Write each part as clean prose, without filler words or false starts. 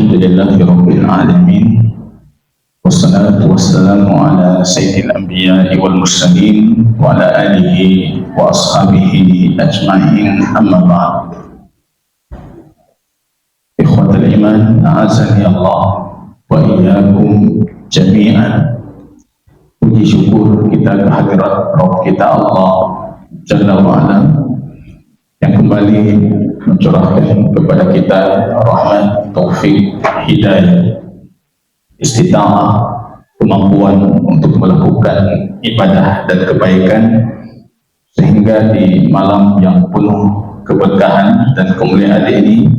Alhamdulillahi Rabbil Alamin. Wassalatu wassalamu ala sayyidil anbiya'i wal mursalin wa ala alihi wa ashabihi ajma'in, amma ba'd. Ikhwatal iman, a'azani Allah wa iyyakum jami'an. Puji syukur kita kehadirat Rabb kita Allah Jalla wa'ala yang kembali mencurahkan kepada kita rahmat, taufik, hidayah, istita'ah, kemampuan untuk melakukan ibadah dan kebaikan, sehingga di malam yang penuh keberkahan dan kemuliaan ini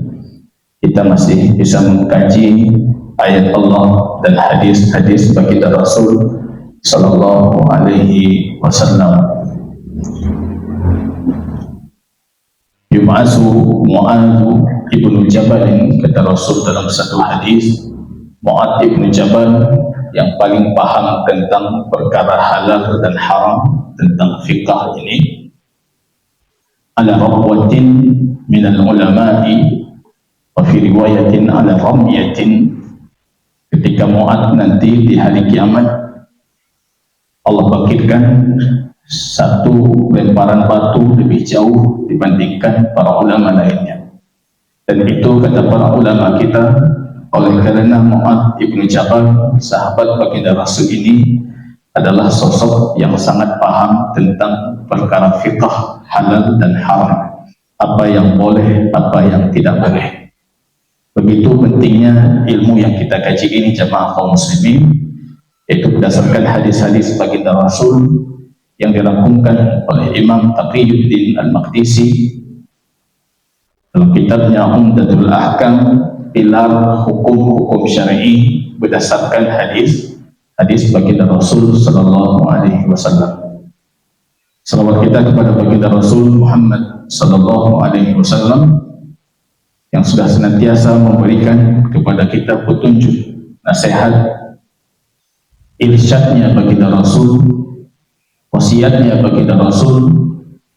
kita masih bisa mengkaji ayat Allah dan hadis-hadis baginda Rasul sallallahu alaihi wasallam. Yub'atsu Mu'adz ibnu Jabal, kata Rasul dalam satu hadis, Mu'adz ibnu Jabal yang paling paham tentang perkara halal dan haram, tentang fiqh ini, ala rabwatin minal ulama'i wa fi riwayatin ala ramyatin. Ketika Mu'adz nanti di hari kiamat Allah bangkitkan satu lemparan batu lebih jauh dibandingkan para ulama lainnya. Dan itu kata para ulama kita, oleh karena Mu'adz ibnu Jabal, sahabat baginda Rasul ini, adalah sosok yang sangat paham tentang perkara fiqh halal dan haram, apa yang boleh, apa yang tidak boleh. Begitu pentingnya ilmu yang kita kaji ini, jamaah kaum muslimin, yaitu berdasarkan hadis-hadis baginda Rasul yang dirangkumkan oleh Imam Taqiyuddin Al-Maqdisi dalam kitabnya Umdatul Ahkam, pilar hukum-hukum syar'i berdasarkan hadis baginda Rasul sallallahu alaihi wasallam. Salawat kita kepada baginda Rasul Muhammad sallallahu alaihi wasallam yang sudah senantiasa memberikan kepada kita petunjuk, nasihat, irsyadnya baginda Rasul, wasiatnya baginda Rasul,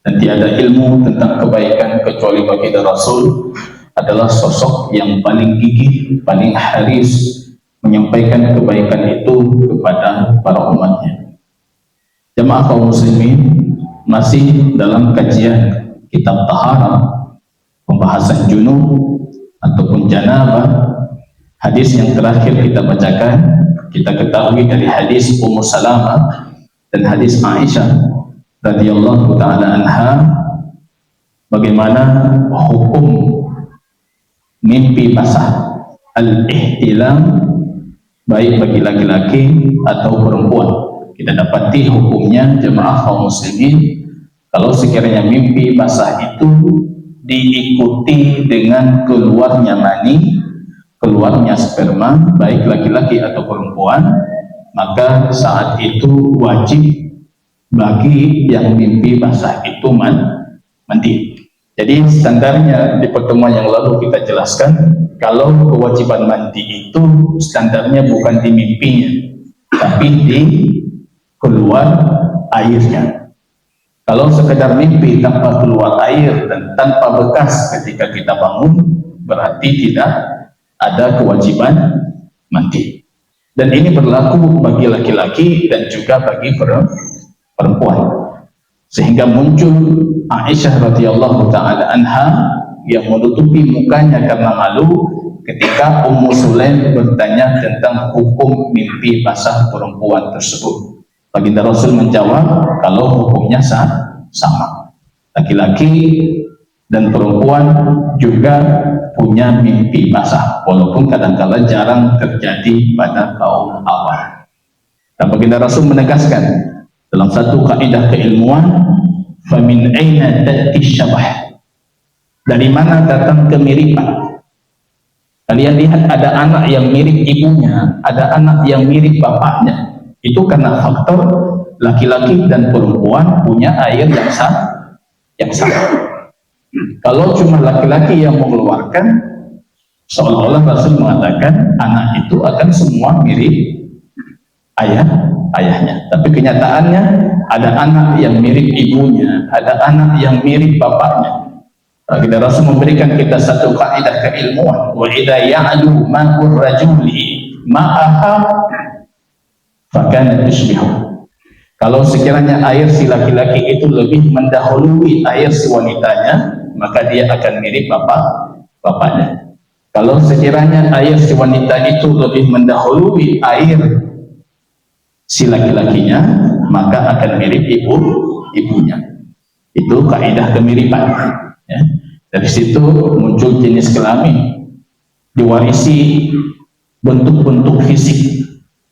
dan tiada ilmu tentang kebaikan kecuali baginda Rasul, adalah sosok yang paling gigih, paling haris menyampaikan kebaikan itu kepada para umatnya. Jemaah kaum muslimin, masih dalam kajian kitab taharah, pembahasan junub ataupun janabah. Hadis yang terakhir kita bacakan, kita ketahui dari hadis Ummu Salamah dan hadis Aisyah radhiyallahu ta'ala anha, bagaimana hukum mimpi basah, al-ihtilam, baik bagi laki-laki atau perempuan. Kita dapati hukumnya, jemaah kaum muslimin, kalau sekiranya mimpi basah itu diikuti dengan keluarnya mani, keluarnya sperma, baik laki-laki atau perempuan, maka saat itu wajib bagi yang mimpi basah itu mandi. Jadi standarnya di pertemuan yang lalu kita jelaskan, kalau kewajiban mandi itu standarnya bukan di mimpinya, tapi di keluar airnya. Kalau sekedar mimpi tanpa keluar air dan tanpa bekas ketika kita bangun, berarti tidak ada kewajiban mandi. Dan ini berlaku bagi laki-laki dan juga bagi perempuan. Sehingga muncul Aisyah radhiyallahu ta'ala anha yang menutupi mukanya karena malu ketika Ummu Sulaim bertanya tentang hukum mimpi basah perempuan tersebut. Baginda Rasul menjawab kalau hukumnya sama. Laki-laki dan perempuan juga punya mimpi basah, walaupun kadang-kala jarang terjadi pada kaum awam. Dan baginda Rasul menegaskan dalam satu kaidah keilmuan, famin aina ta'ti syabah, dari mana datang kemiripan. Kalian lihat ada anak yang mirip ibunya, ada anak yang mirip bapaknya, itu karena faktor laki-laki dan perempuan punya air yang sama. Kalau cuma laki-laki yang mengeluarkan, seolah-olah Rasul mengatakan anak itu akan semua mirip ayahnya. Tapi kenyataannya ada anak yang mirip ibunya, ada anak yang mirip bapaknya. Baginda Rasul memberikan kita satu kaidah keilmuan, wa idza ya'lu ma'ur rajuli ma'aha fakana tushbihu. Kalau sekiranya air si laki-laki itu lebih mendahului air si wanitanya, maka dia akan mirip bapaknya. Kalau sekiranya air si wanita itu lebih mendahului air si laki-lakinya, maka akan mirip ibunya. Itu kaidah kemiripan. Ya. Dari situ muncul jenis kelamin, diwarisi bentuk-bentuk fisik,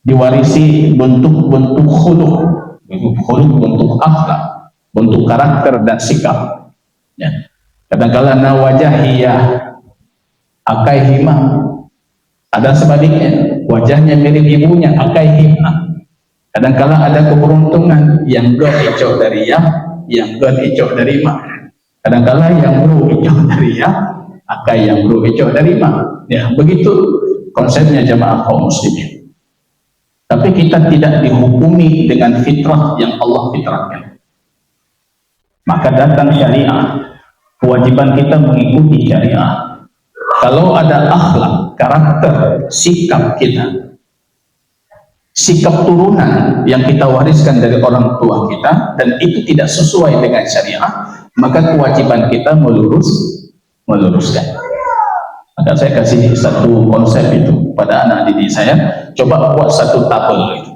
diwarisi bentuk-bentuk khuluq, bentuk akhlak, bentuk karakter dan sikap. Ya. Kadang-kala wajahiyah akaihima, ada sebaliknya, wajahnya mirip ibunya akaihima. Kadang-kala ada keberuntungan yang gak hijau dari yang gak hijau dari ma. Kadang-kala yang bro hijau dari akai yang bro hijau dari ma. Ya, begitu konsepnya jamaah kaum muslimin. Tapi kita tidak dihukumi dengan fitrah yang Allah fitrahkan. Maka datang syariah, kewajiban kita mengikuti syariah. Kalau ada akhlak, karakter, sikap kita, sikap turunan yang kita wariskan dari orang tua kita, dan itu tidak sesuai dengan syariah, maka kewajiban kita meluruskan. Maka saya kasih satu konsep itu pada anak didik saya, coba buat satu tabel itu.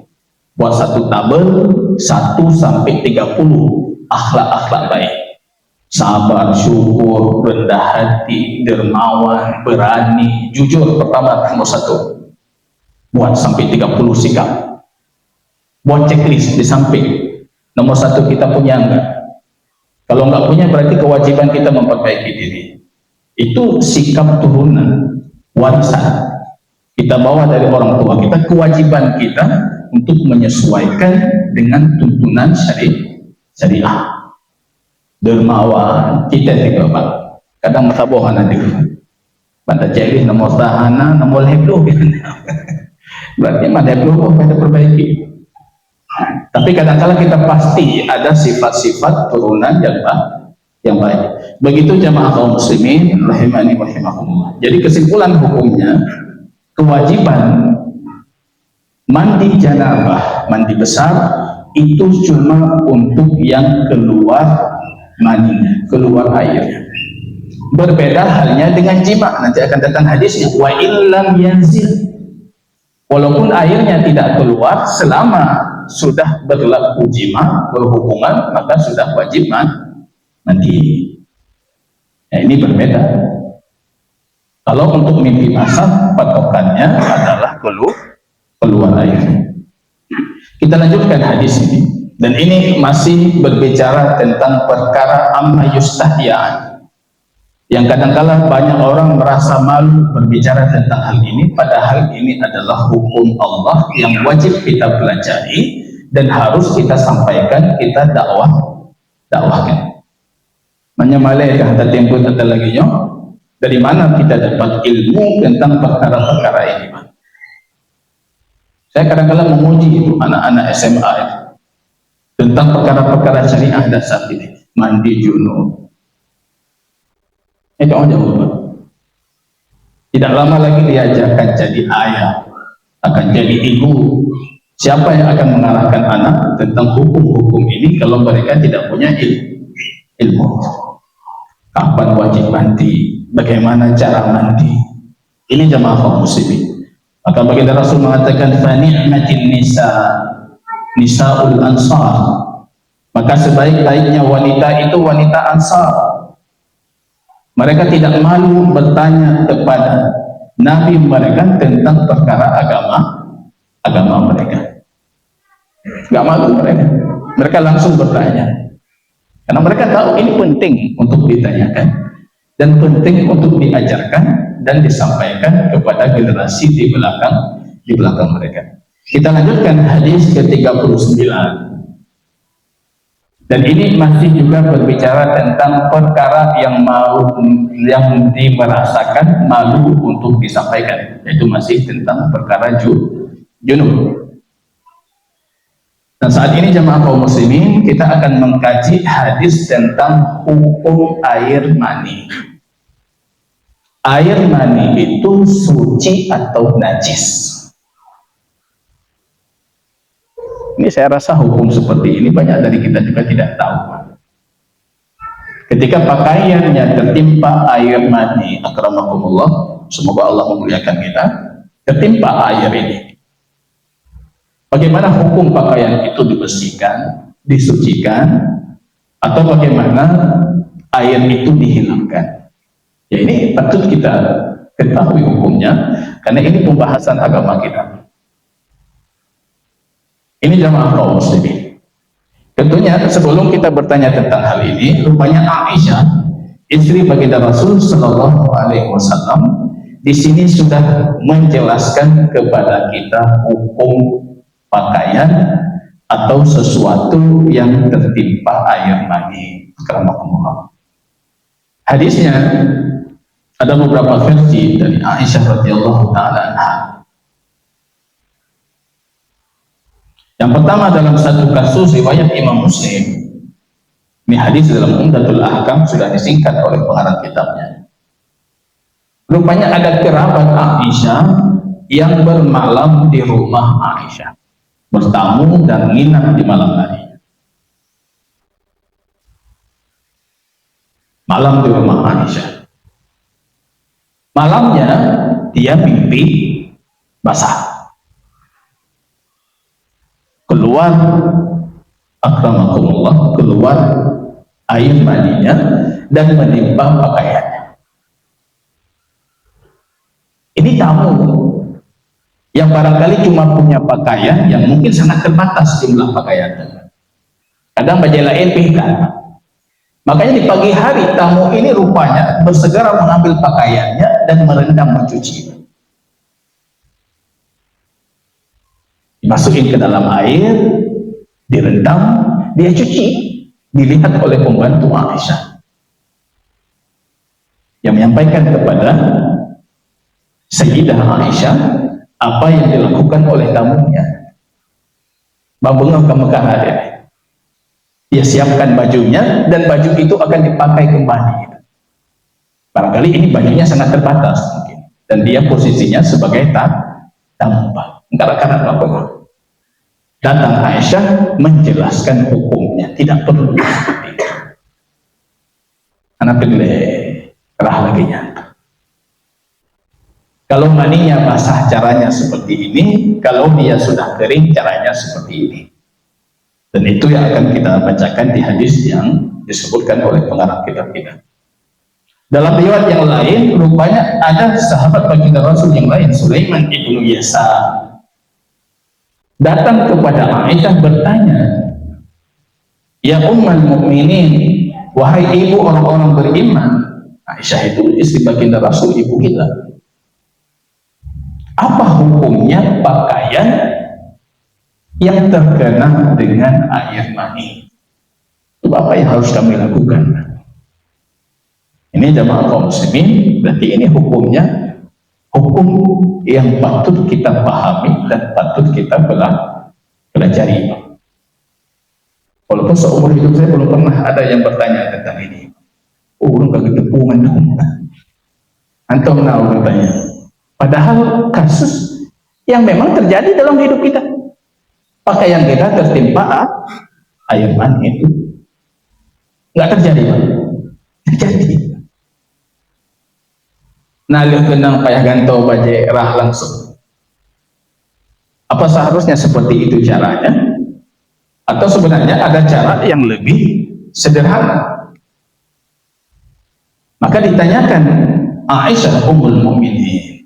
Buat satu tabel 1 sampai 30 akhlak-akhlak baik. Sabar, syukur, rendah hati, dermawan, berani, jujur, pertama nomor 1. Buat sampai 30 sikap. Buat checklist di samping. Nomor 1 kita punya enggak? Kalau enggak punya berarti kewajiban kita memperbaiki diri. Itu sikap turunan, warisan. Kita bawa dari orang tua kita, kewajiban kita untuk menyesuaikan dengan tuntunan syariah. Dermawan, kita juga Pak. Kadang matabohan nanti. Pada cari nomor sahana, nomor heblo. Berarti mana heblo kita perbaiki. Tapi kadang-kala kita pasti ada sifat-sifat turunan yang baik. Begitu jamaah kaum muslimin rahimani wa rahimakumullah. Jadi kesimpulan hukumnya, kewajiban mandi janabah, mandi besar itu cuma untuk yang keluar maninya, keluar airnya. Berbeda halnya dengan jima, nanti akan datang hadisnya, wa illam yanzil. Walaupun airnya tidak keluar, selama sudah berlaku jima, berhubungan, maka sudah wajib mandi. Nah, ini berbeda. Kalau untuk mimpi basah, patokannya adalah keluar air. Kita lanjutkan hadis ini, dan ini masih berbicara tentang perkara amma yustahya, yang kadang-kala banyak orang merasa malu berbicara tentang hal ini, padahal ini adalah hukum Allah yang wajib kita pelajari dan harus kita sampaikan, kita dakwahkan. Menyemalai kata tempo tata lagi yo, dari mana kita dapat ilmu tentang perkara-perkara ini, Pak? Saya kadang-kala memuji itu anak-anak SMA itu, tentang perkara-perkara syariah dasar ini, mandi junub. Itu aja, Pak. Tidak lama lagi diajarkan jadi ayah, akan jadi ibu. Siapa yang akan mengarahkan anak tentang hukum-hukum ini kalau mereka tidak punya ilmu? Kapan wajib mandi? Bagaimana cara mandi? Ini jamaah kaum muslimin. Maka baginda Rasul mengatakan, fa ni'matin nisaul ansar. Maka sebaik-baiknya wanita itu wanita ansar. Mereka tidak malu bertanya kepada Nabi mereka tentang perkara agama mereka. Gak malu mereka. Mereka langsung bertanya. Karena mereka tahu ini penting untuk ditanyakan dan penting untuk diajarkan dan disampaikan kepada generasi di belakang mereka. Kita lanjutkan hadis ke-39. Dan ini masih juga berbicara tentang perkara yang dimerasakan malu untuk disampaikan, yaitu masih tentang perkara junub. Nah, saat ini jemaah kaum muslimin, kita akan mengkaji hadis tentang hukum air mani. Air mani itu suci atau najis? Ini saya rasa hukum seperti ini banyak dari kita juga tidak tahu. Ketika pakaiannya tertimpa air mani, akramakumullah, semoga Allah memuliakan kita, tertimpa air ini, bagaimana hukum pakaian itu dibersihkan, disucikan, atau bagaimana air itu dihilangkan? Ya, ini patut kita ketahui hukumnya, karena ini pembahasan agama kita. Ini jamaah kaum muslimin. Tentunya sebelum kita bertanya tentang hal ini, rupanya Aisyah, istri baginda Rasul Shallallahu Alaihi Wasallam, di sini sudah menjelaskan kepada kita hukum pakaian atau sesuatu yang tertimpa air mani. Karamakumullah. Hadisnya ada beberapa versi dari Aisyah radhiyallahu taala anha. Yang pertama, dalam satu kasus riwayat Imam Muslim, ini hadis dalam Umdatul Ahkam, sudah disingkat oleh pengarang kitabnya. Rupanya ada kerabat Aisyah yang bermalam di rumah Aisyah, bertamu dan nginap di malam hari. Malam di rumah Aisyah. Malamnya dia mimpi basah. Keluar, akramakumullah, keluar air maninya dan menimpa pakaiannya. Ini tamu yang barangkali cuma punya pakaian yang mungkin sangat terbatas jumlah pakaiannya. Kadang baju lain pikat. Makanya di pagi hari tamu ini rupanya bersegera mengambil pakaiannya dan merendam, mencuci. Dimasukin ke dalam air, direndam, dia cuci, dilihat oleh pembantu Aisyah yang menyampaikan kepada Sayyidah Aisyah apa yang dilakukan oleh tamunya. Babengah ke Mekah hadir. Dia siapkan bajunya dan baju itu akan dipakai kembali. Barangkali ini bajunya sangat terbatas mungkin, dan dia posisinya sebagai tamu. Karena apa? Datang Aisyah menjelaskan hukumnya, tidak perlu seperti itu. Anak kerah lagi nyata. Kalau maninya basah caranya seperti ini, kalau dia sudah kering caranya seperti ini. Dan itu yang akan kita bacakan di hadis yang disebutkan oleh pengarang kitab kita. Dalam riwayat yang lain, rupanya ada sahabat baginda Rasul yang lain, Sulaiman ibnu Yasar, datang kepada Aisyah bertanya, "Ya Ummul Mukminin, wahai ibu orang-orang beriman." Aisyah itu istri baginda Rasul, ibu kita. Apa hukumnya pakaian yang terkena dengan air mani? Itu apa yang harus kami lakukan? Ini jamaah kaum muslimin, berarti ini hukumnya hukum yang patut kita pahami dan patut kita pelajari. Walaupun seumur hidup saya belum pernah ada yang bertanya tentang ini. Oh, belum kagak tepungan dong. Antum tahu bertanya. Padahal kasus yang memang terjadi dalam hidup kita. Pakaian kita tertimpa air mani itu. Nggak terjadi, Pak. Terjadi. Nah, lihat kenang payah ganto baje rah langsung. Apa seharusnya seperti itu caranya? Atau sebenarnya ada cara yang lebih sederhana? Maka ditanyakan Aisyah Ummul Mukminin.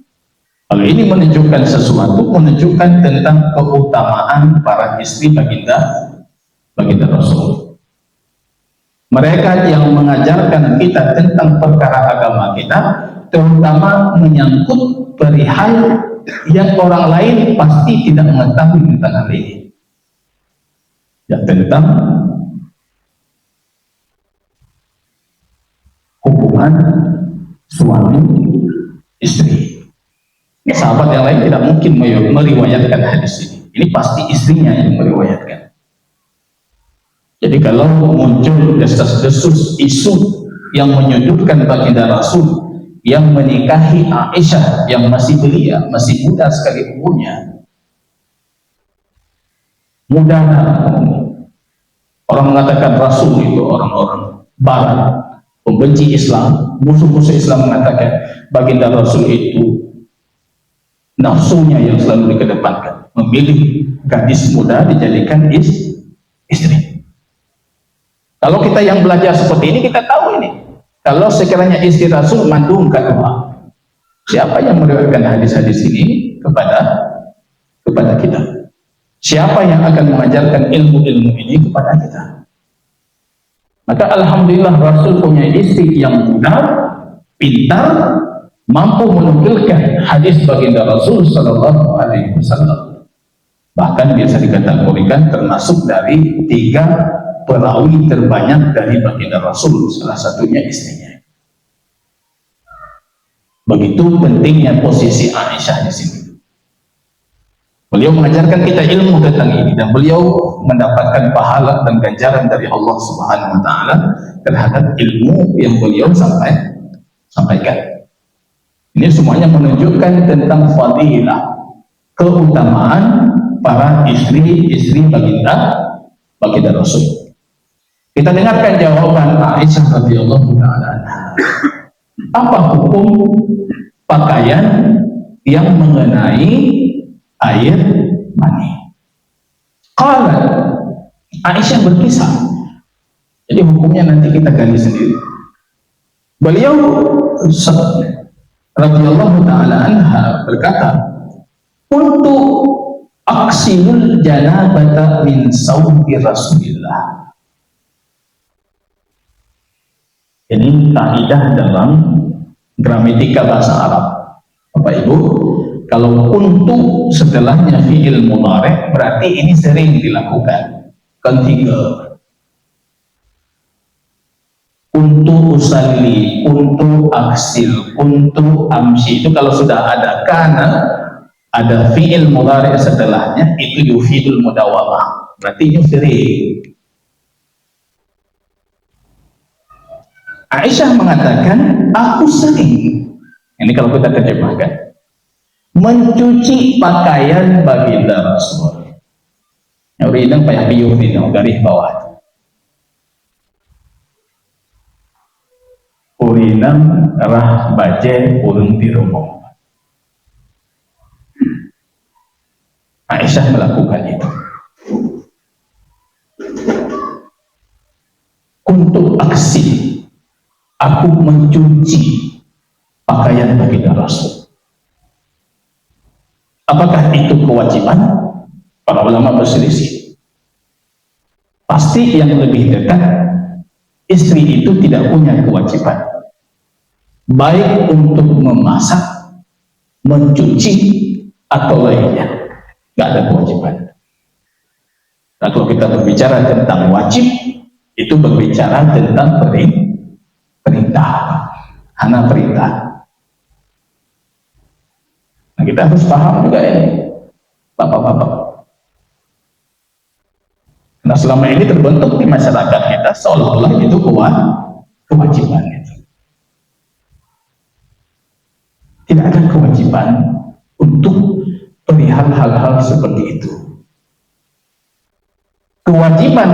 Kalau ini menunjukkan sesuatu, menunjukkan tentang keutamaan para istri baginda Rasul. Mereka yang mengajarkan kita tentang perkara agama kita, terutama menyangkut perihal yang orang lain pasti tidak mengetahui tentang hal ini. Ya, tentang hubungan suami istri. Sahabat yang lain tidak mungkin meriwayatkan hadis ini. Ini pasti istrinya yang meriwayatkan. Jadi kalau muncul desas-desus isu yang menyudutkan baginda Rasul yang menikahi Aisyah yang masih belia, masih muda sekali umurnya, muda, orang mengatakan Rasul itu orang-orang Barat, pembenci Islam, musuh-musuh Islam mengatakan baginda Rasul itu nafsunya yang selalu dikedepankan, memilih gadis muda dijadikan istri. Kalau kita yang belajar seperti ini, kita tahu ini. Kalau sekiranya istri Rasul mandung kedua, siapa yang meriwayatkan hadis-hadis ini kepada kita? Siapa yang akan mengajarkan ilmu-ilmu ini kepada kita? Maka alhamdulillah Rasul punya istri yang muda, pintar, mampu menukilkan hadis baginda Rasul Sallallahu Alaihi Wasallam. Bahkan biasa dikategorikan termasuk dari 3 perawi terbanyak dari baginda Rasul, salah satunya istrinya. Begitu pentingnya posisi Aisyah di sini. Beliau mengajarkan kita ilmu tentang ini dan beliau mendapatkan pahala dan ganjaran dari Allah Subhanahu wa taala terhadap ilmu yang beliau sampaikan. Ini semuanya menunjukkan tentang fadilah, keutamaan para istri-istri baginda Rasul. Kita dengarkan jawaban Aisyah radhiyallahu taala anha. Apa hukum pakaian yang mengenai air mani? Kalau Aisyah berkisah, jadi hukumnya nanti kita gali sendiri. Beliau radhiyallahu taala anha berkata, "Untuk aksilul janabata min sawbi Rasulillah." Ini kaidah dalam gramatika bahasa Arab, Bapak Ibu. Kalau untuk setelahnya fi'il mudhari' berarti ini sering dilakukan. Kan 3. Untuk usalli, untuk aksil, untuk amsi, itu kalau sudah ada kana, ada fi'il mudhari' setelahnya, itu yufidul mudawamah, berarti ini sering. Aisyah mengatakan, aku sering, ini kalau kita terjemahkan, mencuci pakaian baginda Rasul. Yang rinang payah biyuh ini, garis bawah. Urinam rah baje urung di rumah. Aisyah melakukan itu. Untuk aksi, aku mencuci pakaian baginda Rasul. Apakah itu kewajiban? Para ulama berselisih. Pasti yang lebih dekat, istri itu tidak punya kewajiban, baik untuk memasak, mencuci, atau lainnya. Tidak ada kewajiban. Nah, kalau kita berbicara tentang wajib, itu berbicara tentang perintah, hana perintah. Nah, kita harus paham juga ini, bapak-bapak. Nah, selama ini terbentuk di masyarakat kita seolah-olah itu kewajiban itu. Tidak ada kewajiban untuk perihal hal-hal seperti itu. Kewajiban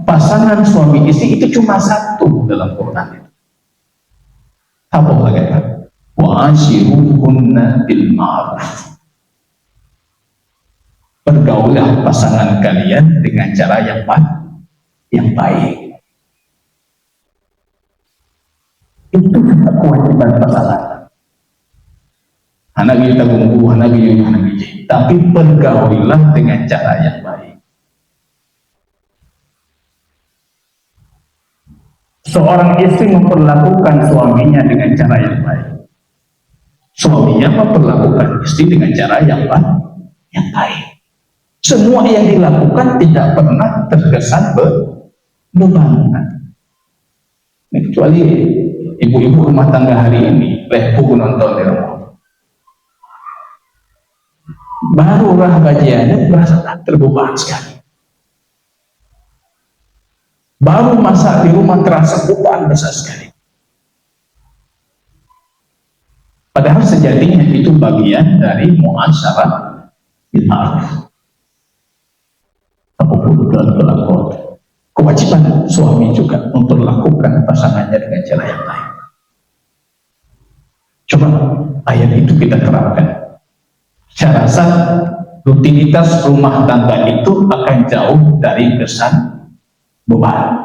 pasangan suami istri itu cuma satu dalam Quran. Apa kata? Wa ashiruhunna bil ma'ruf. Bergaulah pasangan kalian dengan cara yang baik. Itu kewajiban pasangan. Anak kita gunggu, anak kita, tapi bergaulah dengan cara yang baik. Seorang istri memperlakukan suaminya dengan cara yang baik. Suaminya memperlakukan istri dengan cara yang baik. Semua yang dilakukan tidak pernah terkesan beban. Kecuali ibu-ibu rumah tangga hari ini, lepuh nonton di rumah. Barulah bagiannya merasa terbeban sekali. baru masak di rumah terasa beban besar sekali. Padahal sejatinya itu bagian dari muasyarah bil ma'ruf. Apapun dalam kelakuan, kewajiban suami juga untuk lakukan pasangannya dengan cara yang baik. Coba ayat itu kita terapkan. Saya rasa rutinitas rumah tangga itu akan jauh dari kesan beban.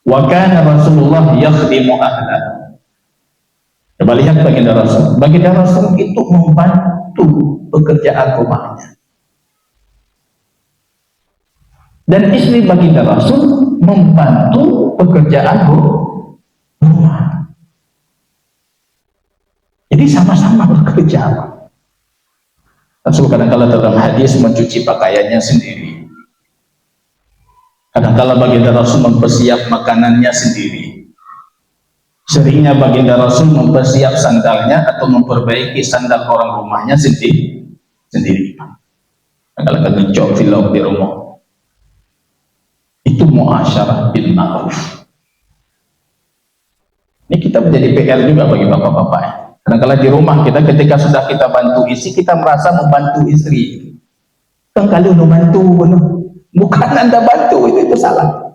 Wa kana Rasulullah yakhdimu ahlah. Coba lihat baginda Rasul. Baginda Rasul itu membantu pekerjaan rumahnya. Dan istri baginda Rasul membantu pekerjaan rumah. Jadi sama-sama bekerja. Rasul kadang-kala dalam hadis mencuci pakaiannya sendiri. Kadang-kala baginda Rasul mempersiap makanannya sendiri. Seringnya baginda Rasul mempersiap sandalnya atau memperbaiki sandal orang rumahnya sendiri. Kadang-kala ngejok filau di rumah. Itu muasyarah bil ma'ruf. Ini kita menjadi PR juga bagi bapak-bapak ya. Kadang-kala di rumah kita ketika sudah kita bantu istri, kita merasa membantu istri. Kan kalau membantu, bukan Anda bantu, itu salah.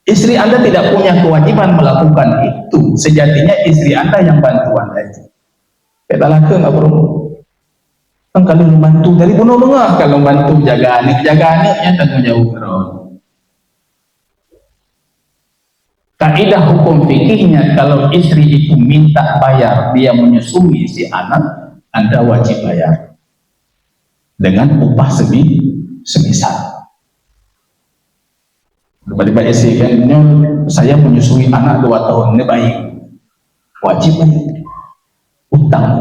Istri Anda tidak punya kewajiban melakukan itu. Sejatinya istri Anda yang bantu Anda itu. Kita lakukan nggak perlu. Kan kalau membantu dari bunuh dengah, kalau membantu jaga anaknya tanggung jawab terus. Kaidah hukum fikihnya, kalau istri itu minta bayar, dia menyusui si anak, Anda wajib bayar dengan upah semisal. Tiba-tiba istri kan, saya menyusui anak 2 tahun, ini baik, wajib utang.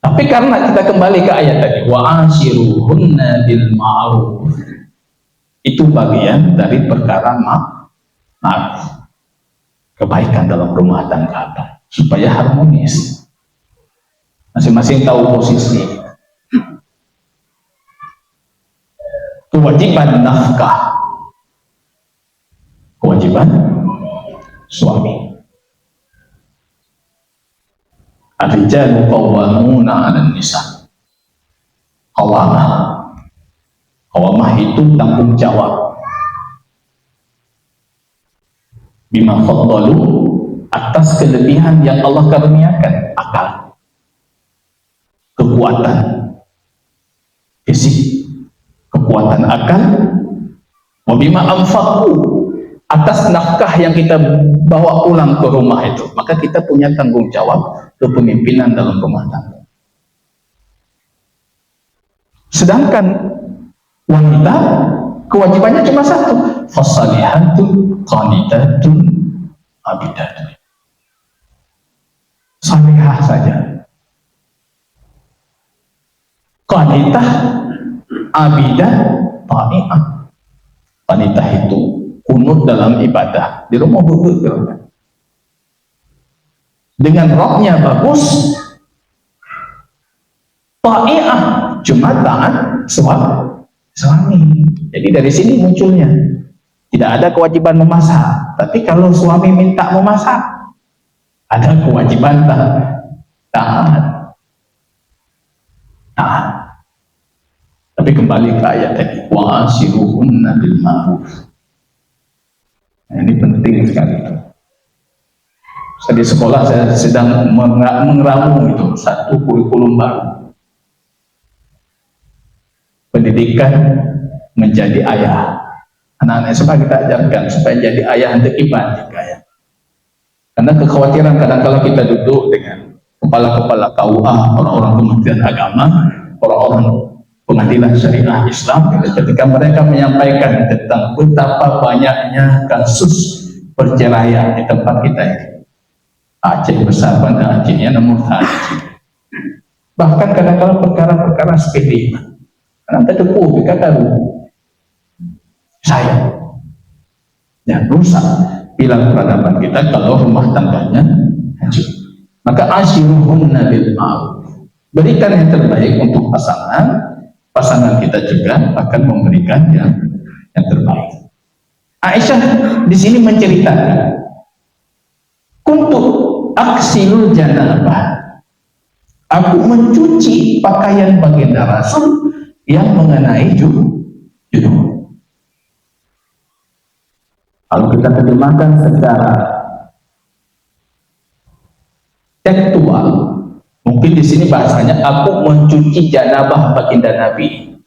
Tapi karena kita kembali ke ayat tadi, wa ashiruhunna bil ma'ruf, itu bagian dari perkara ma'ruf, kebaikan dalam rumah tangga, supaya harmonis, masing-masing tahu posisi. Kewajiban nafkah, kewajiban suami. Ar-rijalu qawwamuna 'alan nisa. Qawamah itu tanggung jawab. Bima faddalu, atas kelebihan yang Allah karuniakan, akal, kekuatan fisik, kekuatan akal, wa bima anfaqu, atas nafkah yang kita bawa pulang ke rumah itu, maka kita punya tanggung jawab kepemimpinan dalam rumah tangga. Sedangkan wanita kewajibannya cuma satu, fasalihatun qanitatun abidatun, salihah saja. Qanitah, abidah, ta'i'ah. Qanitah itu kunut dalam ibadah, di rumah begitu. Dengan rohnya bagus. Ta'i'ah, cuma taat suami. Jadi dari sini munculnya tidak ada kewajiban memasak, tapi kalau suami minta memasak, ada kewajiban taat. Tapi kembali ke ayat tadi, wa ashiruhunna bil ma'ruf. Ini penting sekali. Di sekolah saya sedang meramu itu satu kurikulum baru, pendidikan menjadi ayah. Anak-anak semua kita ajarkan supaya jadi ayah untuk ibadah ya. Karena kekhawatiran kadang-kala kita duduk dengan kepala-kepala KUA, orang-orang Kementerian Agama, orang-orang pengadilan syariah Islam, ketika mereka menyampaikan tentang betapa banyaknya kasus perceraian di tempat kita ini. Aceh besar pada Acehnya nomor 1. Bahkan kadang-kala perkara-perkara sepele. Nanti tepuh kita tahu saya dan rusak pilar peradaban kita kalau rumah tangganya hancur. Maka ashiruhunna bil ma'ruf, berikan yang terbaik untuk pasangan kita juga akan memberikan yang yang terbaik. Aisyah di sini menceritakan, kuntu aksilul janabah, aku mencuci pakaian baginda Rasul yang mengenai junub. Kalau kita terjemahkan secara tekstual, mungkin di sini bahasanya aku mencuci janabah baginda Nabi.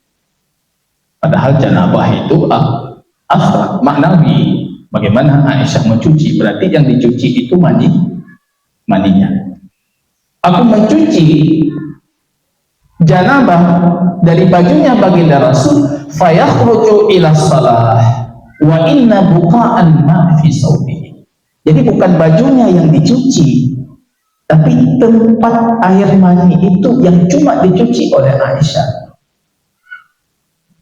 Padahal janabah itu abstrak, maknawi. Bagaimana Aisyah mencuci? Berarti yang dicuci itu maninya. Aku mencuci janabah dari bajunya baginda Rasul, fayakhruju ila salah wa inna buqa'an ma fi sawbihi. Jadi bukan bajunya yang dicuci, tapi tempat air mani itu yang cuma dicuci oleh Aisyah.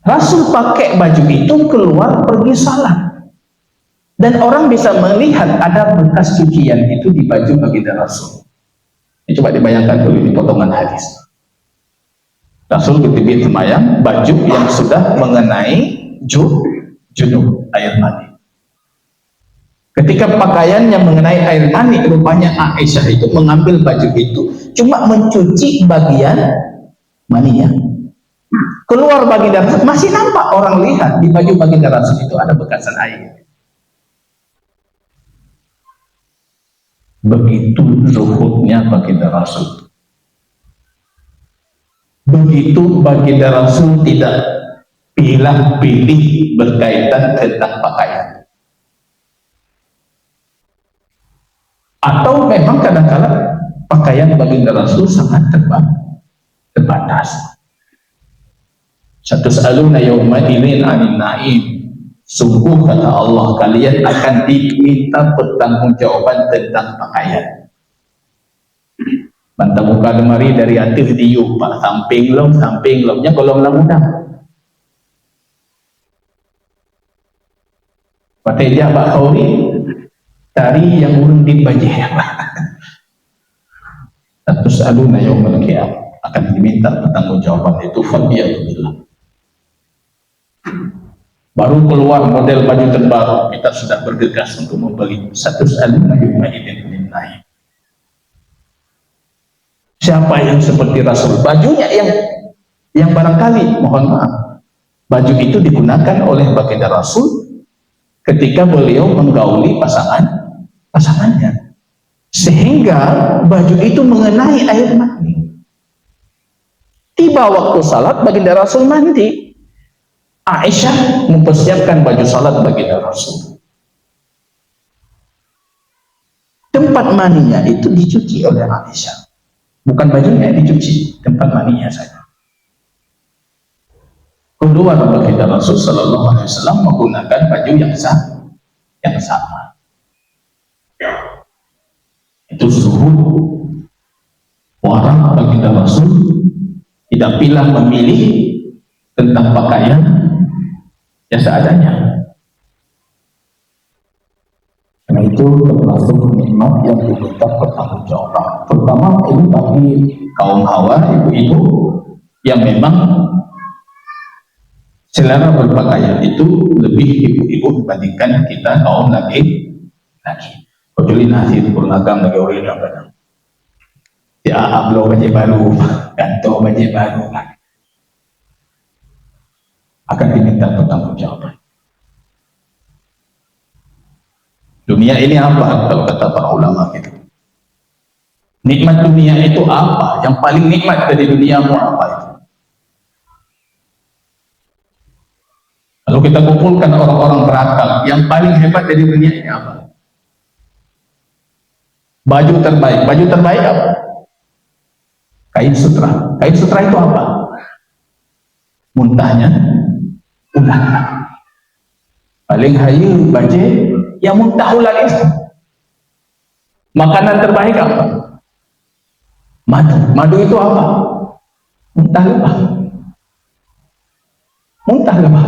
Rasul pakai baju itu keluar pergi salat, dan orang bisa melihat ada bekas cucian itu di baju baginda Rasul. Ini coba dibayangkan dulu di potongan hadis. Rasul ketika semayang, baju yang sudah mengenai junub, air mani. Ketika pakaiannya mengenai air mani, rupanya Aisyah itu mengambil baju itu, cuma mencuci bagian maninya. Keluar baginda Rasul, masih nampak orang lihat di baju baginda Rasul itu ada bekasan air. Begitu zuhudnya baginda Rasul. Begitu baginda Rasul tidak pilih berkaitan tentang pakaian. Atau memang kadang-kadang pakaian baginda Rasul sangat terbatas. Satus'aluna yawma idzin 'anil na'im. Sungguh kata Allah, kalian akan diminta pertanggungjawaban tentang pakaian. Bantah muka lemari dari atas diuk, pak samping lomnya kolom lamudang. Pateja Pak Khauri tari yang urun di bajih. Satus'aluna yawmal qiyamah, akan diminta pertanggungjawaban itu fadiyatullah. Baru keluar model baju terbaru, kita sudah bergegas untuk membeli. Satus'aluna yawma idzin 'anil na'im. Siapa yang seperti Rasul? Bajunya yang barangkali, mohon maaf, baju itu digunakan oleh baginda Rasul ketika beliau menggauli pasangannya, sehingga baju itu mengenai air mani. Tiba waktu salat, baginda Rasul mandi. Aisyah mempersiapkan baju salat baginda Rasul. Tempat maninya itu dicuci oleh Aisyah. Bukan bajunya yang dicuci, tempat maninya saja. Kedua, baginda Rasul Sallallahu Alaihi Wasallam menggunakan baju yang sama. Itu zuhud orang baginda Rasul, tidak pilih memilih tentang pakaian ya seadanya. Karena itu termasuk nikmat yang diminta pertanggungjawaban. Terutama ini bagi kaum hawa, ibu-ibu yang memang selera berpakaian itu lebih ibu-ibu dibandingkan kita kaum laki. Kecuali nasi beragam lagi orang yang ya ablo baju baru, ganto baju baru, akan diminta pertanggungjawaban. Dunia ini apa kalau kata para ulama gitu? Nikmat dunia itu apa? Yang paling nikmat dari duniamu apa itu? Kalau kita kumpulkan orang-orang berakal, yang paling hebat dari dunia ini apa? Baju terbaik apa? Kain sutra. Kain sutra itu apa? Muntahnya ular. Paling hayu baju yang muntah ular itu. Makanan terbaik apa? Madu. Madu itu apa? Muntah lebah.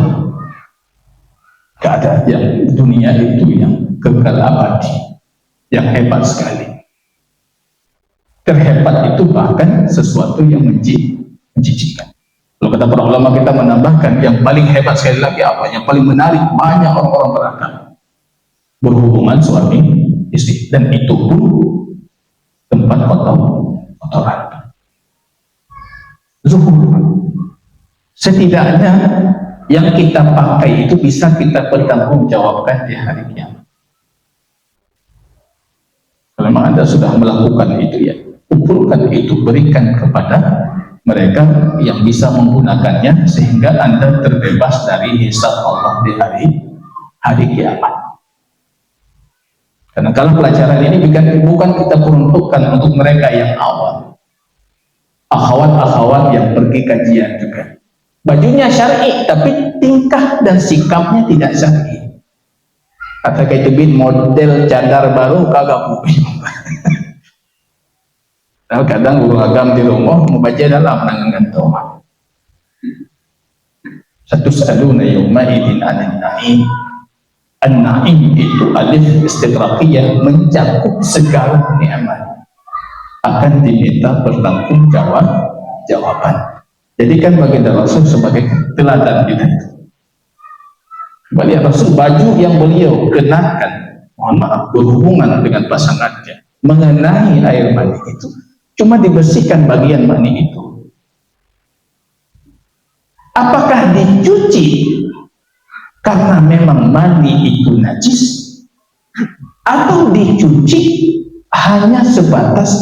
Gak ada yang dunia itu yang kekal abadi, yang hebat sekali. Terhebat itu bahkan sesuatu yang menjijikkan. Kalau Kalau kata para ulama kita menambahkan, yang paling hebat sekali lagi apa? Yang paling menarik, banyak orang-orang berakal berhubungan suami istri, dan itu pun tempat kotoran. Zuhur. Setidaknya yang kita pakai itu bisa kita pertanggungjawabkan di hari kiamat. Kalau memang Anda sudah melakukan itu, ya kumpulkan itu, berikan kepada mereka yang bisa menggunakannya, sehingga Anda terbebas dari hisab Allah di hari kiamat. Karena kalau pelajaran ini bukan kita peruntukkan untuk mereka yang awam, akhwat-akhwat yang pergi kajian juga. Bajunya syar'i, tapi tingkah dan sikapnya tidak syar'i. Kata Kaitubin, model cadar baru kagak punya. Kadang guru agam di rumah mau baca dalam nangan tomat. Satu saluna yawma idin anan na'im. An-na'im itu alif istigraqiyah, mencakup segala nikmat, akan diminta pertanggungjawaban. Jadikan baginda Rasul sebagai teladan kita. Kembali Rasul, baju yang beliau kenakan, mohon maaf, berhubungan dengan pasangannya, mengenai air mani itu, cuma dibersihkan bagian mani itu. Apakah dicuci karena memang mani itu najis, atau dicuci hanya sebatas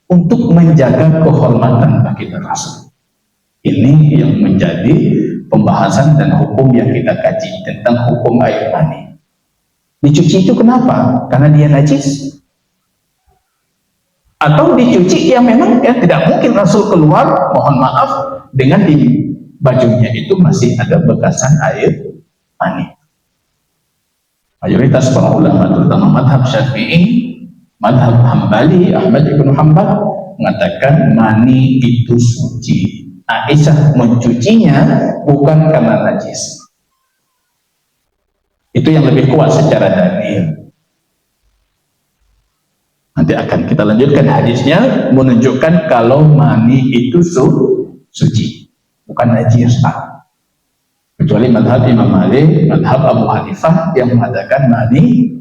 untuk menjaga kehormatan baginda Rasul? Ini yang menjadi pembahasan dan hukum yang kita kaji tentang hukum air mani. Dicuci itu kenapa? Karena dia najis? Atau dicuci yang memang tidak mungkin Rasul keluar, mohon maaf, dengan di bajunya itu masih ada bekasan air mani. Mayoritas para ulama, terutama madhab Syafi'i, madhab Hambali, Ahmad ibn Hanbal, mengatakan mani itu suci. Aisyah mencucinya bukan karena najis. Itu yang lebih kuat secara dalil. Nanti akan kita lanjutkan hadisnya, menunjukkan kalau mani itu suci, bukan najis. Kecuali madhab Imam Malik, madhab Abu Hanifah yang mengatakan mani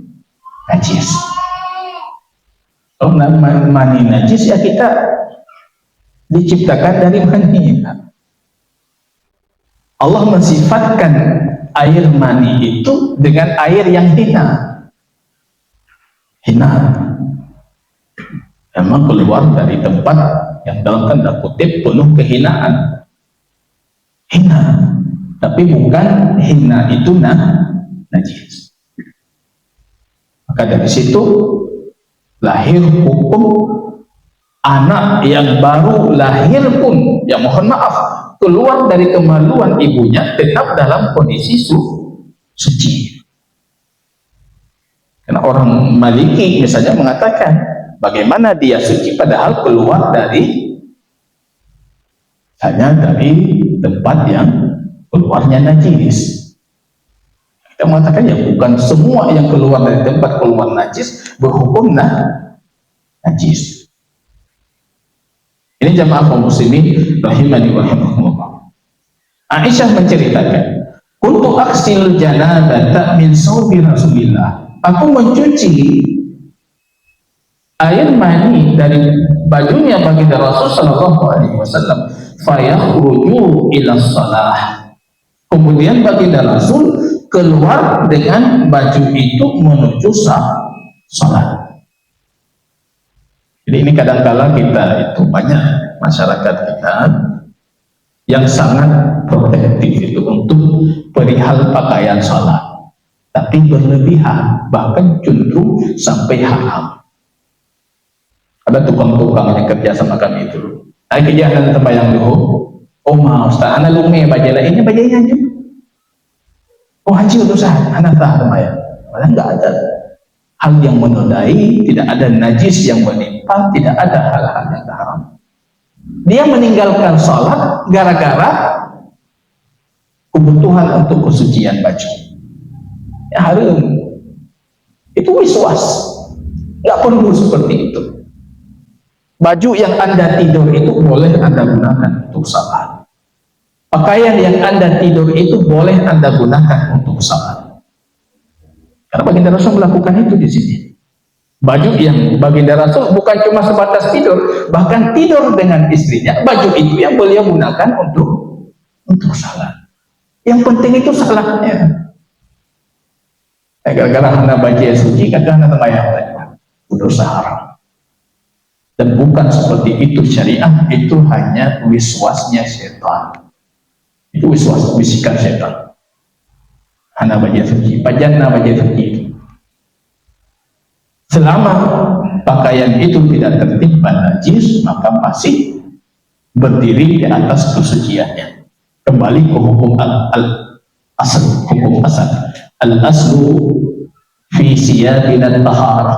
najis. Kalau mani najis, ya kita diciptakan dari mani. Allah mensifatkan air mani itu dengan air yang hina. Memang keluar dari tempat yang dalam tanda kutip penuh kehinaan. Hina, tapi bukan hina itu najis. Maka dari situ lahir hukum anak yang baru lahir pun, ya mohon maaf, keluar dari kemaluan ibunya tetap dalam kondisi suci. Karena orang Maliki misalnya mengatakan, bagaimana dia suci padahal keluar hanya dari tempat yang keluarnya najis. Kita mengatakan, ya bukan semua yang keluar dari tempat keluar najis berhukum najis. Ini jamaah kaum muslimin rahimani wa rahimakumullah. Aisyah menceritakan, kuntu aksil janabata min saubi Rasulillah. Aku mencuci air mani dari bajunya baginda Rasul sallallahu alaihi wasallam, fayakhruju ila shalah. Kemudian baginda Rasul keluar dengan baju itu menuju salat. Jadi ini kadang-kala kita itu banyak masyarakat kita yang sangat protektif itu untuk perihal pakaian sholat, tapi berlebihan, bahkan cenderung sampai haram. Ada tukang-tukang yang kerja sama kami itu, ada kejadian terbayang dulu, oh ma Ustaz, anak lume bajalah ini bajanya aja, oh haji Ustaz, anak tak terbayang, padahal nggak ada hal yang menodai, tidak ada najis yang menimpa, tidak ada hal-hal yang haram. Dia meninggalkan sholat gara-gara kebutuhan untuk kesucian baju. Ya harum. Itu wiswas. Nggak perlu seperti itu. Baju yang Anda tidur itu boleh Anda gunakan untuk sholat. Pakaian yang Anda tidur itu boleh Anda gunakan untuk salat. Karena baginda Rasul melakukan itu di sini. Baju yang baginda Rasul bukan cuma sebatas tidur, bahkan tidur dengan istrinya. Baju itu yang beliau gunakan untuk salat. Yang penting itu salatnya. Gara-gara hana baju yang suci, kadang-kadang terbayang dosa haram. Dan bukan seperti itu syariat, itu hanya wiswasnya setan. Itu wiswas, bisikan setan. Hana baju suci, pajanna baju suci. Selama pakaian itu tidak tertimpa najis, maka masih berdiri di atas kesuciannya. Kembali ke hukum al-asl, hukum asal. Al-aslu fi siyadina tahara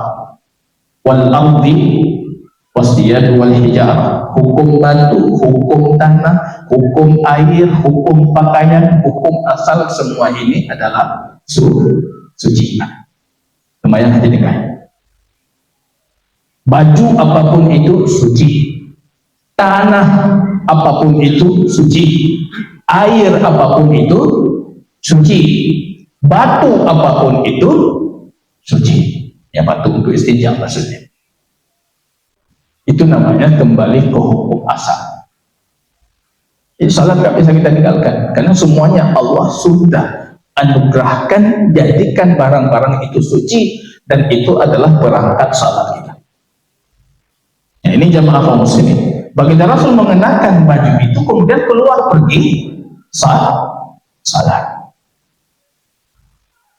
wal ardi wasiyad wal hijarah. Hukum batu, hukum tanah, hukum air, hukum pakaian, hukum asal, semua ini adalah suci. Lumayan aja dengar. Baju apapun itu suci, tanah apapun itu suci, air apapun itu suci, batu apapun itu suci. Ya, batu untuk istinja maksudnya. Itu namanya kembali ke hukum asal. Jadi salat nggak bisa kita tinggalkan, karena semuanya Allah sudah anugerahkan, jadikan barang-barang itu suci, dan itu adalah perangkat salat kita. Nah, ini jamaah kaum muslimin. Baginda Rasul mengenakan baju itu, kemudian keluar pergi salat.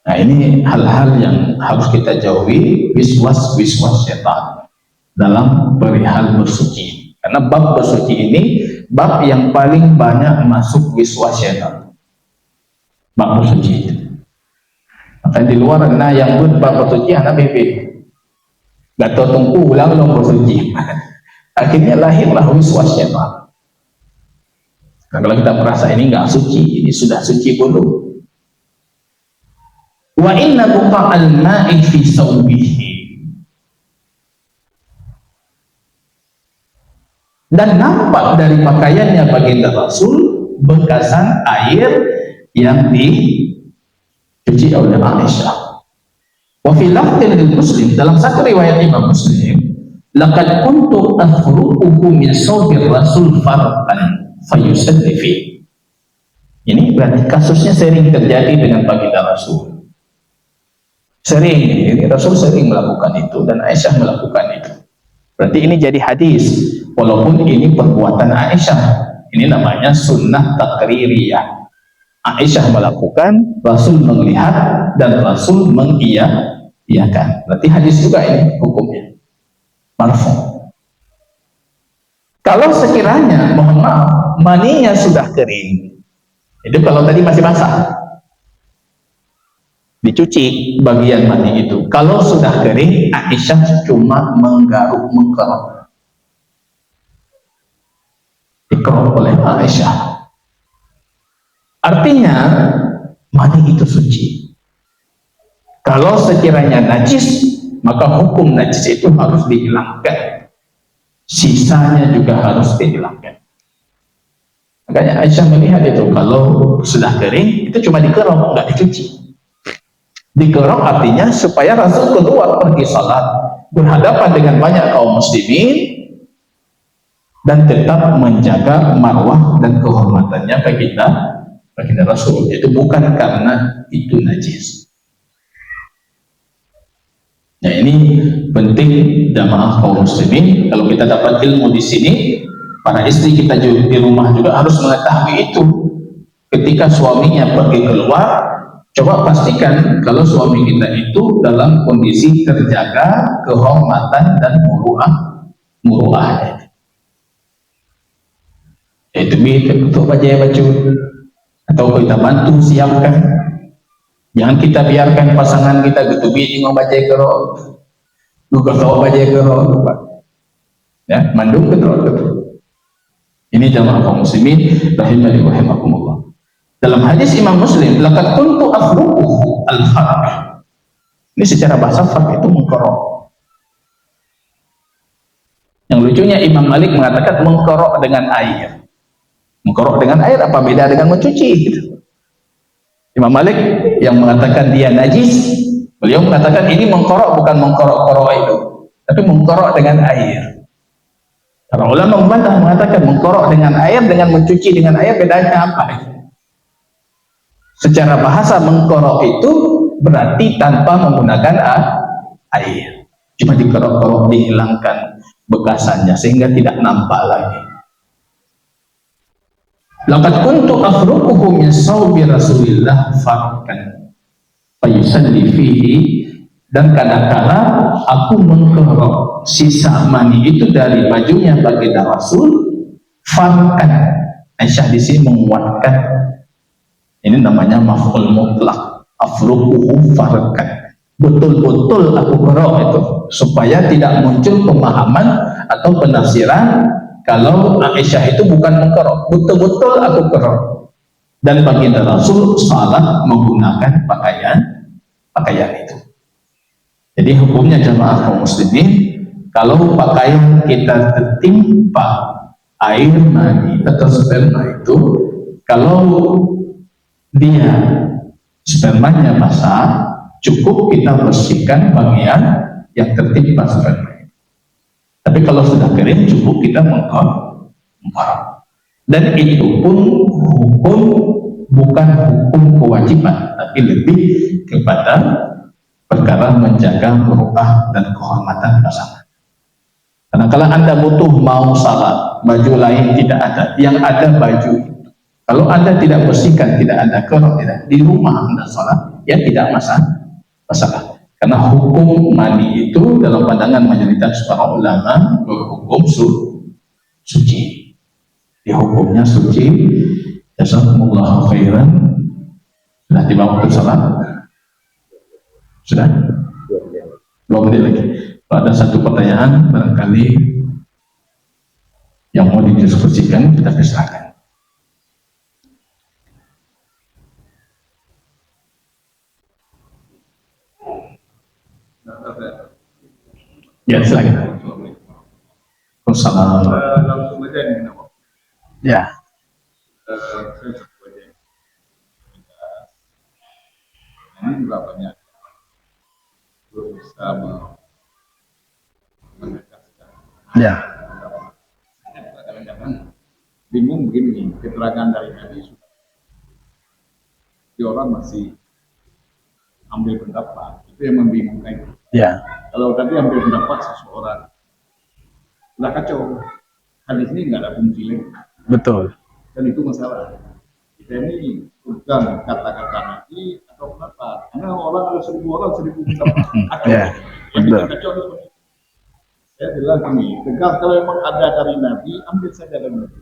Nah, ini hal-hal yang harus kita jauhi, wiswas setan dalam perihal bersuci. Karena bab bersuci ini bab yang paling banyak masuk wiswas setan. Bab bersuci itu. Maka di luar yang bab bersuci anak bebek. Gak tahu tunggu ulang dong bersuci. Akhirnya lahirlah wiswas setan. Nah, kalau kita merasa ini nggak suci, ini sudah suci belum? Wa inna buqa'al ma'i fi sawbihi. Dan nampak dari pakaiannya baginda Rasul bekasan air yang dicuci oleh Aisyah. Wa fi lafdhin lil Muslim, dalam satu riwayat Imam Muslim, laqad kuntu afruquhu min sawbir Rasul farqan fayusalli fi. Ini berarti kasusnya sering terjadi dengan baginda Rasul. Sering, Rasul sering melakukan itu dan Aisyah melakukan itu. Berarti ini jadi hadis, walaupun ini perbuatan Aisyah. Ini namanya sunnah takririyah. Aisyah melakukan, Rasul melihat, dan Rasul mengiyakan. Berarti hadis juga ini hukumnya marfu. Kalau sekiranya, mohon maaf, maninya sudah kering, itu kalau tadi masih basah, dicuci bagian mani itu. Kalau sudah kering, Aisyah cuma menggaruk, mengkerok. Dikerok oleh Aisyah. Artinya mani itu suci. Kalau sekiranya najis, maka hukum najis itu harus dihilangkan. Sisanya juga harus dihilangkan. Makanya Aisyah melihat itu, kalau sudah kering, itu cuma dikerok, nggak dicuci. Dikerok artinya supaya Rasul keluar pergi salat berhadapan dengan banyak kaum muslimin dan tetap menjaga marwah dan kehormatannya baginda Rasul. Itu bukan karena itu najis. Nah, ini penting jamaah kaum muslimin. Kalau kita dapat ilmu di sini, para istri kita di rumah juga harus mengetahui itu. Ketika suaminya pergi keluar, coba pastikan kalau suami kita itu dalam kondisi terjaga kehormatan dan muruahnya. Itu untuk baju atau kita bantu siapkan. Jangan kita biarkan pasangan kita gitu ngomong baju kero, luka tahu baju kero, ya mandung betul. Ini jamaah kaum muslimin rahimani wa rahimakumullah. Dalam hadis Imam Muslim, laqad kuntu afruquhu al-farq. Ini secara bahasa farq itu mengkerok. Yang lucunya Imam Malik mengatakan mengkerok dengan air. Mengkorok dengan air apa beda dengan mencuci gitu. Imam Malik yang mengatakan dia najis, beliau mengatakan ini mengkorok bukan mengkorok-korok itu, tapi mengkorok dengan air. Para ulama membantah mengatakan mengkorok dengan air dengan mencuci dengan air bedanya apa? Secara bahasa mengkorok itu berarti tanpa menggunakan air, cuma dikorok-korok, dihilangkan bekasannya sehingga tidak nampak lagi. Laqad kuntu afruquhu min sawbi Rasulillah farkan fayusalli fihi, dan kadang-kala aku mengkerok sisa mani itu dari bajunya baginda Rasul farkan. Aisyah di sini menguatkan, ini namanya maf'ul mutlak, afruquhu farkan, betul-betul aku kerok itu supaya tidak muncul pemahaman atau penafsiran kalau Aisyah itu bukan mengkerok, betul-betul aku kerok. Dan baginda Rasul salat menggunakan pakaian itu. Jadi hukumnya jamaah kaum muslimin, kalau pakaian kita tertimpa air mani atau sperma itu, kalau dia spermanya basah, cukup kita bersihkan bagian yang tertimpa sperma. Tapi kalau sudah kering, cukup kita mengkorok. Dan itu pun hukum, bukan hukum kewajiban, tapi lebih kepada perkara menjaga murah dan kehormatan pasangan. Karena kalau Anda butuh mau salat, baju lain tidak ada, yang ada baju. Kalau Anda tidak bersihkan, tidak ada kerok, tidak di rumah Anda salat, ya tidak masalah. Karena hukum mani itu dalam pandangan mayoritas para ulama berhukum suci. Di hukumnya suci. Jazakumullahu khairan. Sudah tiba waktu salat? Sudah? 2 menit lagi. Kalau ada satu pertanyaan barangkali yang mau didiskusikan, kita persilakan. Ya, silakan. Assalamualaikum. Langsung aja nih, kenapa? Ya. Ini juga banyak berusaha menegaskan. Ya. Kadang-kadang bingung begini, keterangan dari Nabi di orang masih ambil pendapat, itu yang membingungkan. Ya. Kalau tadi ambil pendapat seseorang, udah kacau. Hadis ini nggak ada fungsi lagi. Betul. Dan itu masalah. Kita ini bukan kata-kata Nabi atau pendapat. Karena orang ada 1000 orang 1000 pendapat. Ya, betul. Kacau itu. Saya bilang ini, tegas kalau memang ada dari Nabi, ambil saja dari Nabi.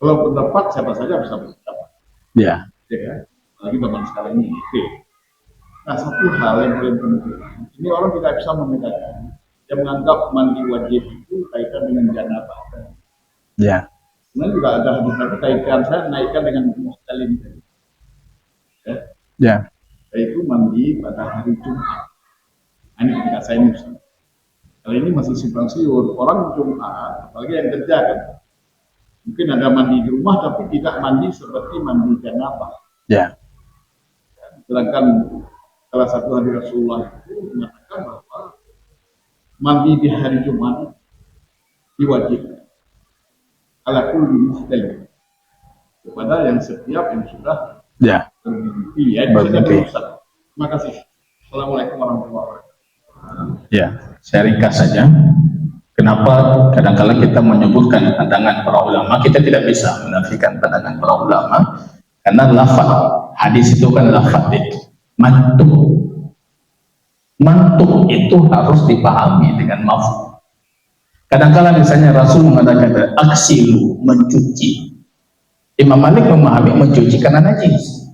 Kalau pendapat siapa saja bisa berpendapat. Ya. Ya kan? Apalagi zaman sekarang ini. Oke. Nah, satu hal yang paling penting, ini orang tidak bisa membedakan. Dia menganggap mandi wajib itu kaitan dengan janabah. Ya. Kemudian juga ada hadis Nabi kaitan saya naikkan dengan muhtalim. Ya. Yaitu mandi pada hari Jumat. Ini tidak saya ini. Kalau ini masih simpang siur, orang Jumat, apalagi yang kerja kan, mungkin ada mandi di rumah tapi tidak mandi seperti mandi janabah. Ya. Sedangkan salah satu hadis Rasulullah itu mengatakan bahwa mandi di hari Jumat diwajibkan ala kulli muslim, kepada yang setiap yang sudah bermimpi. Ya, bermimpi. Terima kasih. Assalamualaikum warahmatullahi wabarakatuh. Ya, saya ringkas saja. Kenapa kadang-kala kita menyebutkan pandangan para ulama, kita tidak bisa menafikan pandangan para ulama, karena lafaz hadis itu kan lafaz itu mantuk itu harus dipahami dengan mafhum. Kadang-kala misalnya Rasul mengatakan aksilu, mencuci. Imam Malik memahami mencuci karena najis.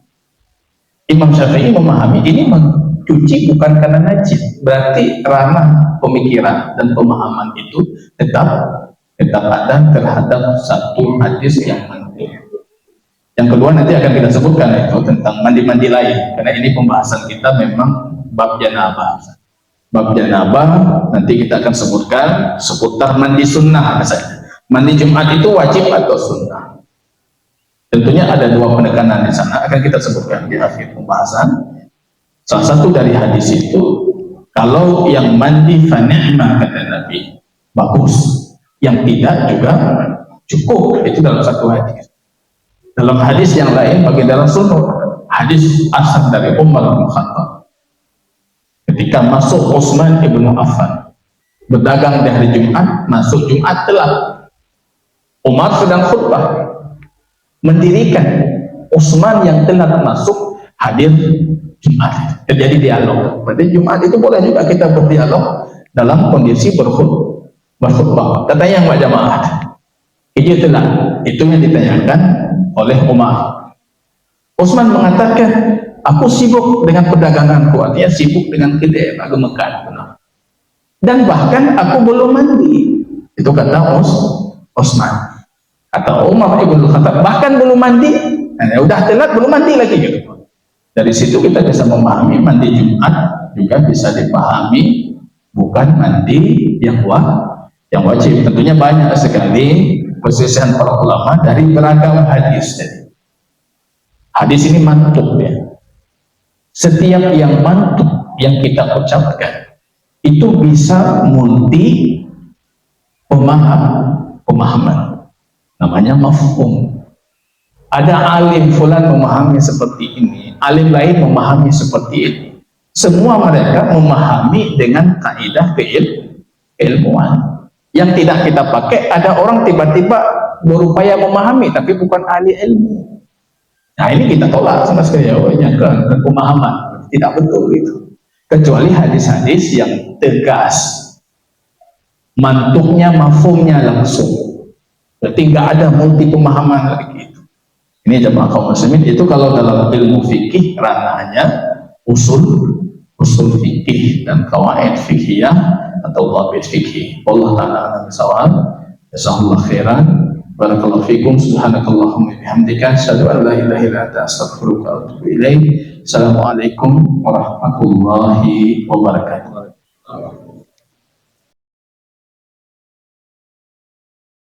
Imam Syafi'i memahami ini mencuci bukan karena najis. Berarti ranah pemikiran dan pemahaman itu tetap ada terhadap satu hadis yang mantuk. Yang kedua nanti akan kita sebutkan itu tentang mandi-mandi lain, karena ini pembahasan kita memang bab janabah. Bab janabah nanti kita akan sebutkan seputar mandi sunnah misalnya. Mandi Jumat itu wajib atau sunnah? Tentunya ada dua penekanan di sana, akan kita sebutkan di akhir pembahasan. Salah satu dari hadis itu, kalau yang mandi fa ni'ma kata Nabi, bagus. Yang tidak juga cukup. Itu dalam satu hadis. Dalam hadis yang lain baginda Rasul, hadis asal dari Umar bin Khattab, ketika masuk Utsman ibnu Affan berdagang di hari Jumat, masuk Jumat telat, Umar sedang khutbah, mendirikan Utsman yang telat masuk hadir Jumat. Terjadi dialog. Berarti Jumat itu boleh juga kita berdialog dalam kondisi berkhutbah. Katanya yang jamaah, itu telat. Itu yang ditanyakan oleh Umar. Utsman mengatakan, aku sibuk dengan perdaganganku, artinya sibuk dengan kedai aku makan. Dan bahkan aku belum mandi. Itu kata Utsman. Kata Umar ibn Khattab, bahkan belum mandi, udah telat belum mandi lagi gitu. Dari situ kita bisa memahami mandi Jumat juga bisa dipahami bukan mandi yang wajib. Tentunya banyak sekali perselisihan para ulama dari beragam hadis. Hadis ini mantuk ya. Setiap yang mantuk yang kita ucapkan itu bisa multi pemahaman. Namanya mafhum. Ada alim fulan memahami seperti ini, alim lain memahami seperti ini. Semua mereka memahami dengan kaidah keilmuan. Yang tidak kita pakai, ada orang tiba-tiba berupaya memahami tapi bukan ahli ilmu. Nah ini kita tolak sama sekali, ke pemahaman. Tidak betul itu. Kecuali hadis-hadis yang tegas, mantuknya, mafhumnya langsung. Berarti nggak ada multi pemahaman lagi itu. Ini jemaah kaum muslimin, itu kalau dalam ilmu fikih ranahnya usul fikih dan qawaid fikhiyah atau dhabit fikih. Allah taala alam bisawab. Jazakallahu khairan. Barakallahu fikum. Subhanakallahumma bihamdika asyhadu an la ilaha illa anta astaghfiruka wa atubu ilaik. Assalamualaikum warahmatullahi wabarakatuh.